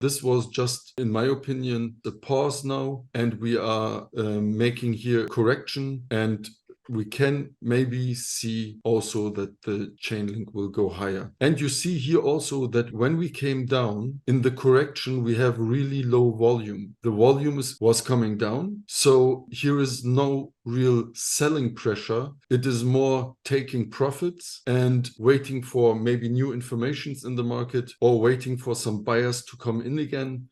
this was just, in my opinion, a pause now, and we are making here correction, and we can maybe see also that the chain link will go higher. And you see here also that when we came down in the correction, we have really low volume. The volume was coming down. So here is no real selling pressure. It is more taking profits and waiting for maybe new informations in the market, or waiting for some buyers to come in again.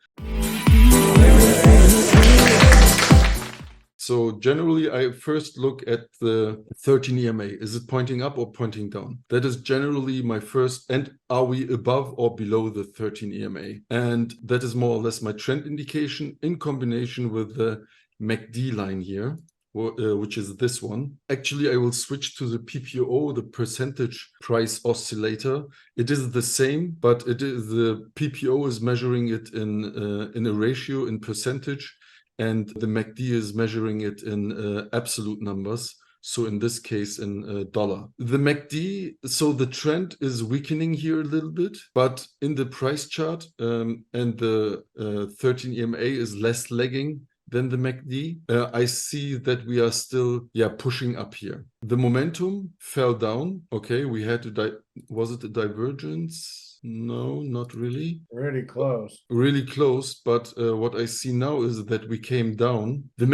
So generally, I first look at the 13 EMA. Is it pointing up or pointing down? That is generally my first. And are we above or below the 13 EMA? And that is more or less my trend indication in combination with the MACD line here, which is this one. Actually, I will switch to the PPO, the percentage price oscillator. It is the same, but the PPO is measuring it in a ratio, in percentage, and the MACD is measuring it in absolute numbers. So in this case, in dollar. The MACD, so the trend is weakening here a little bit, but in the price chart, and the 13 EMA is less lagging than the MACD. I see that we are still, pushing up here. The momentum fell down. Okay, we had was it a divergence? No, not really. Really close. Really close, but what I see now is that we came down. The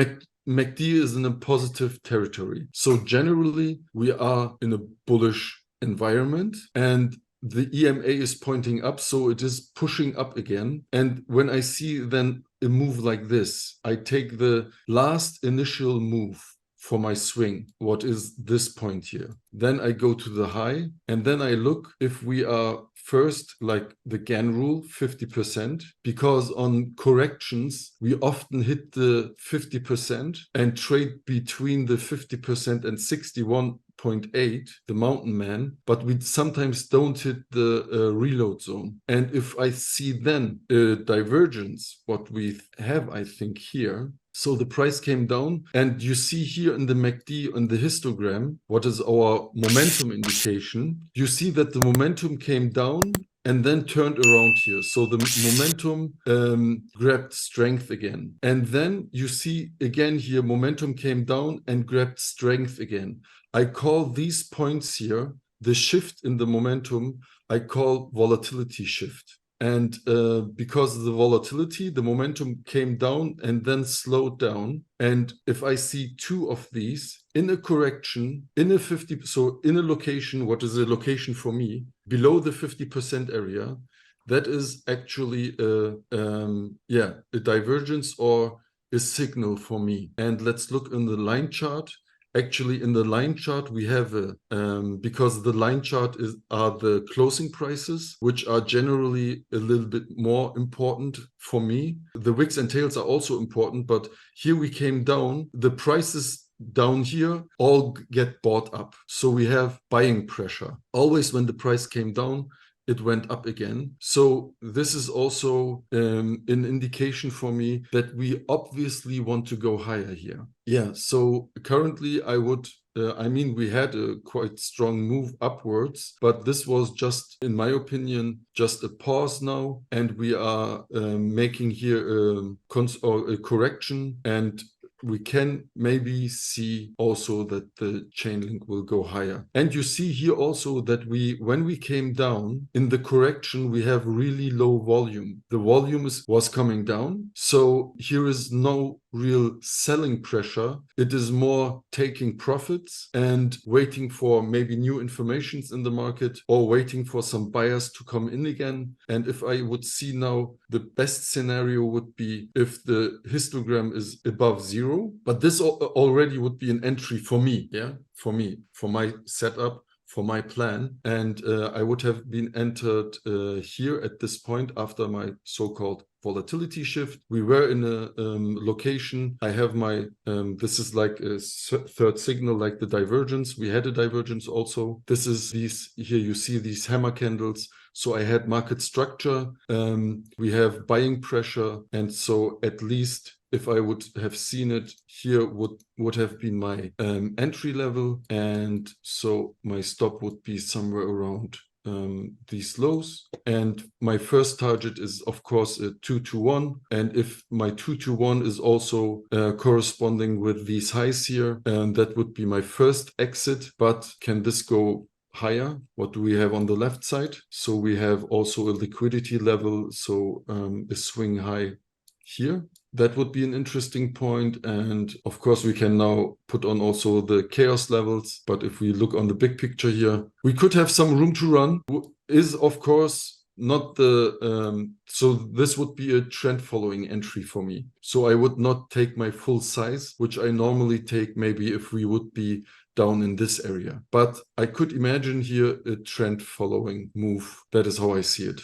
MACD is in a positive territory. So generally, we are in a bullish environment, and the EMA is pointing up, so it is pushing up again. And when I see then a move like this, I take the last initial move for my swing. What is this point here? Then I go to the high, and then I look if we are first, like the GAN rule, 50%, because on corrections, we often hit the 50% and trade between the 50% and 61.8, the mountain man, but we sometimes don't hit the reload zone. And if I see then a divergence, what we have, I think here, so the price came down, and you see here in the MACD, on the histogram, what is our momentum indication. You see that the momentum came down and then turned around here. So the momentum grabbed strength again. And then you see again here, momentum came down and grabbed strength again. I call these points here, the shift in the momentum, I call volatility shift. And because of the volatility, the momentum came down and then slowed down. And if I see two of these in a correction, in a 50, so in a location, what is a location for me, below the 50% area, that is actually a divergence or a signal for me. And let's look in the line chart. Actually, in the line chart, we have because the line chart are the closing prices, which are generally a little bit more important for me. The wicks and tails are also important, but here we came down. The prices down here all get bought up. So we have buying pressure. Always when the price came down, it went up again. So this is also an indication for me that we obviously want to go higher here. Yeah, so currently I would, we had a quite strong move upwards, but this was just, in my opinion, just a pause now. And we are making here a correction, and we can maybe see also that the chain link will go higher. And you see here also that when we came down in the correction, we have really low volume. The volume was coming down. So here is no real selling pressure. It is more taking profits and waiting for maybe new informations in the market, or waiting for some buyers to come in again. And if I would see now, the best scenario would be if the histogram is above zero, but this already would be an entry for me, for my setup, for my plan. And I would have been entered here at this point after my so-called volatility shift. We were in a location. I have my, this is like a third signal, like the divergence. We had a divergence also. This is these, here you see these hammer candles. So I had market structure. We have buying pressure. And so at least if I would have seen it here, would have been my entry level. And so my stop would be somewhere around these lows. And my first target is, of course, a 221. And if my 221 is also corresponding with these highs here, that would be my first exit. But can this go higher? What do we have on the left side? So we have also a liquidity level, so a swing high here. That would be an interesting point. And of course, we can now put on also the chaos levels. But if we look on the big picture here, we could have some room to run. Is, of course, not the so this would be a trend following entry for me. So I would not take my full size, which I normally take maybe if we would be down in this area. But I could imagine here a trend following move. That is how I see it.